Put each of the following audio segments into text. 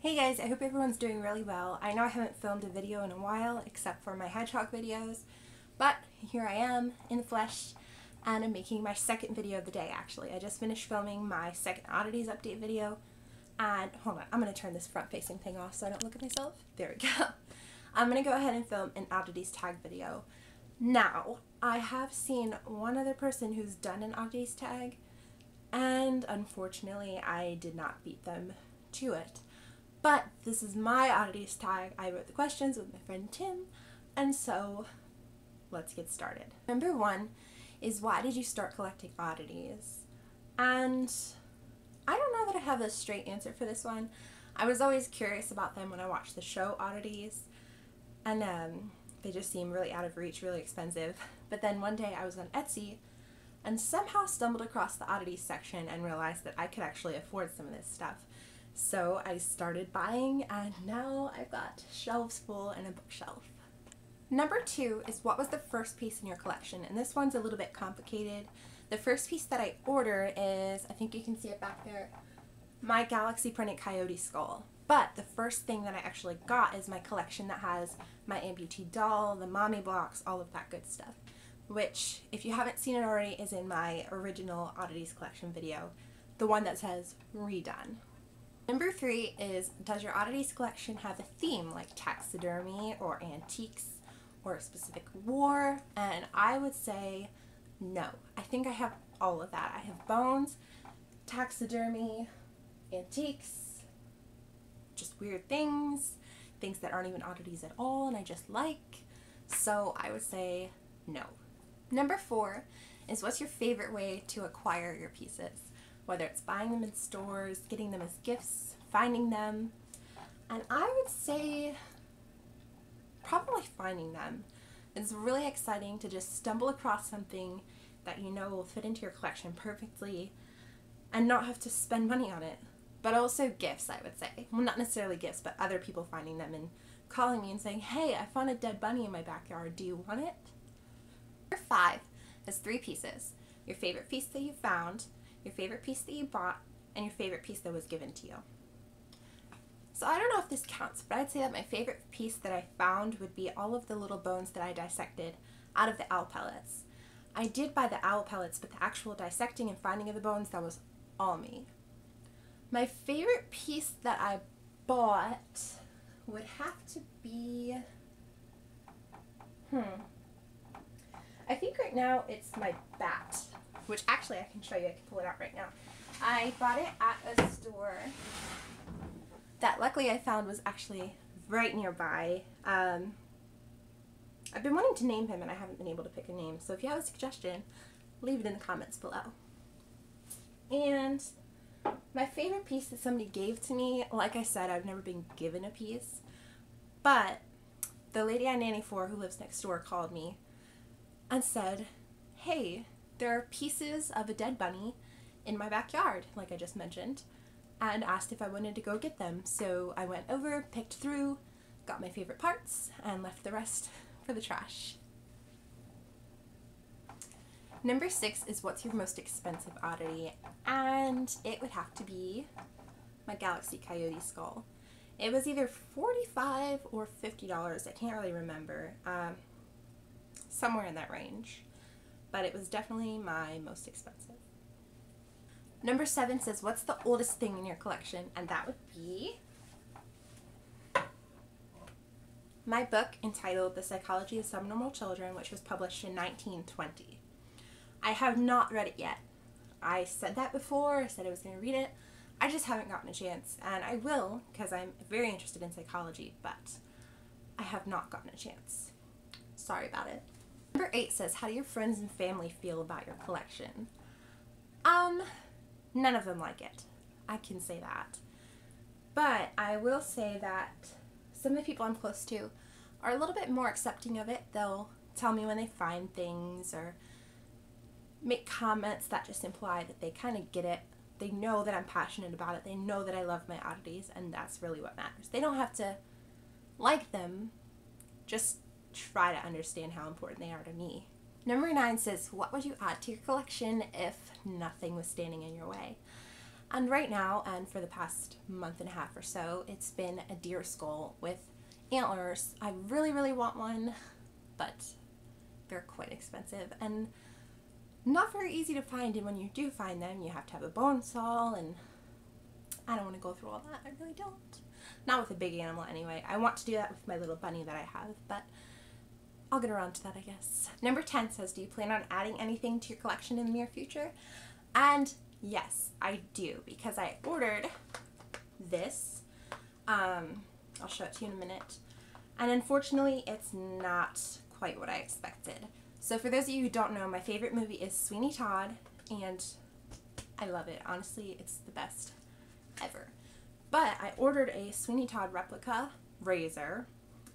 Hey guys, I hope everyone's doing really well. I know I haven't filmed a video in a while except for my hedgehog videos, but here I am in the flesh and I'm making my second video of the day actually. I just finished filming my second Oddities update video and hold on, I'm going to turn this front facing thing off so I don't look at myself. There we go. I'm going to go ahead and film an Oddities Tag video. Now, I have seen one other person who's done an Oddities Tag and unfortunately I did not beat them to it. But this is my Oddities Tag. I wrote the questions with my friend Tim, and so let's get started. Number one is, why did you start collecting oddities? And I don't know that I have a straight answer for this one. I was always curious about them when I watched the show Oddities, and they just seem really out of reach, really expensive. But then one day I was on Etsy and somehow stumbled across the oddities section and realized that I could actually afford some of this stuff. So I started buying and now I've got shelves full and a bookshelf. Number two is, what was the first piece in your collection? And this one's a little bit complicated. The first piece that I ordered is, I think you can see it back there, my galaxy printed coyote skull. But the first thing that I actually got is my collection that has my amputee doll, the mommy blocks, all of that good stuff. Which, if you haven't seen it already, is in my original Oddities collection video, the one that says redone. Number three is, does your Oddities collection have a theme like taxidermy or antiques or a specific war? And I would say no. I think I have all of that. I have bones, taxidermy, antiques, just weird things, things that aren't even oddities at all and I just like. So I would say no. Number four is, what's your favorite way to acquire your pieces? Whether it's buying them in stores, getting them as gifts, finding them. And I would say probably finding them. It's really exciting to just stumble across something that you know will fit into your collection perfectly and not have to spend money on it. But also gifts, I would say. Well, not necessarily gifts, but other people finding them and calling me and saying, hey, I found a dead bunny in my backyard. Do you want it? Number five has three pieces. Your favorite piece that you found, your favorite piece that you bought, and your favorite piece that was given to you. So I don't know if this counts, but I'd say that my favorite piece that I found would be all of the little bones that I dissected out of the owl pellets. I did buy the owl pellets, but the actual dissecting and finding of the bones, that was all me. My favorite piece that I bought would have to be, I think right now it's my bat, which actually I can show you. I can pull it out right now. I bought it at a store that luckily I found was actually right nearby. I've been wanting to name him and I haven't been able to pick a name, so if you have a suggestion, leave it in the comments below. And my favorite piece that somebody gave to me, like I said, I've never been given a piece, but the lady I nanny for who lives next door called me and said, hey, there are pieces of a dead bunny in my backyard, like I just mentioned, and asked if I wanted to go get them. So I went over, picked through, got my favorite parts, and left the rest for the trash. Number six is, what's your most expensive oddity? And it would have to be my galaxy coyote skull. It was either $45 or $50, I can't really remember, somewhere in that range. But it was definitely my most expensive. Number seven says, what's the oldest thing in your collection? And that would be my book entitled The Psychology of Subnormal Children, which was published in 1920. I have not read it yet. I said that before, I said I was going to read it. I just haven't gotten a chance, and I will because I'm very interested in psychology, but I have not gotten a chance. Sorry about it. Number eight says, how do your friends and family feel about your collection? None of them like it. I can say that. But I will say that some of the people I'm close to are a little bit more accepting of it. They'll tell me when they find things or make comments that just imply that they kind of get it. They know that I'm passionate about it. They know that I love my oddities, and that's really what matters. They don't have to like them, just try to understand how important they are to me. Number nine says, what would you add to your collection if nothing was standing in your way? And right now, and for the past month and a half or so, it's been a deer skull with antlers. I really, really want one, but they're quite expensive and not very easy to find. And when you do find them, you have to have a bone saw, and I don't want to go through all that. I really don't. Not with a big animal anyway. I want to do that with my little bunny that I have, but I'll get around to that, I guess. Number 10 says, do you plan on adding anything to your collection in the near future? And yes, I do, because I ordered this. I'll show it to you in a minute. And unfortunately, it's not quite what I expected. So for those of you who don't know, my favorite movie is Sweeney Todd, and I love it. Honestly, it's the best ever. But I ordered a Sweeney Todd replica razor,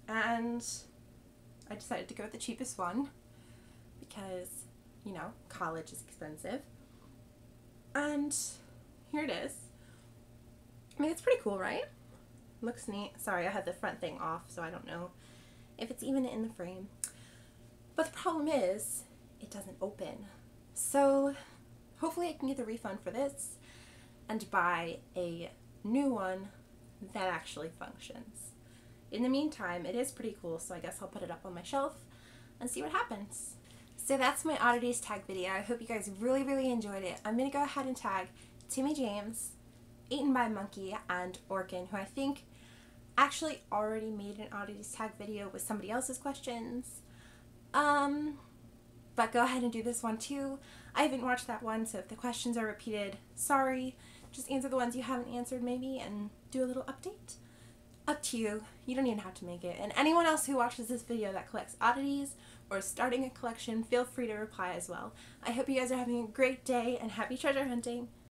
and I decided to go with the cheapest one because, you know, college is expensive. And here it is. I mean, it's pretty cool, right? Looks neat. Sorry, I had the front thing off, so I don't know if it's even in the frame. But the problem is, it doesn't open. So hopefully I can get the refund for this and buy a new one that actually functions. In the meantime, it is pretty cool, so I guess I'll put it up on my shelf and see what happens. So that's my Oddities Tag video. I hope you guys really, really enjoyed it. I'm going to go ahead and tag Timmy James, Eaten by Monkey, and Orkin, who I think actually already made an Oddities Tag video with somebody else's questions. But go ahead and do this one too. I haven't watched that one, so if the questions are repeated, sorry. Just answer the ones you haven't answered maybe and do a little update. Up to you. You don't even have to make it. And anyone else who watches this video that collects oddities or is starting a collection, feel free to reply as well. I hope you guys are having a great day and happy treasure hunting.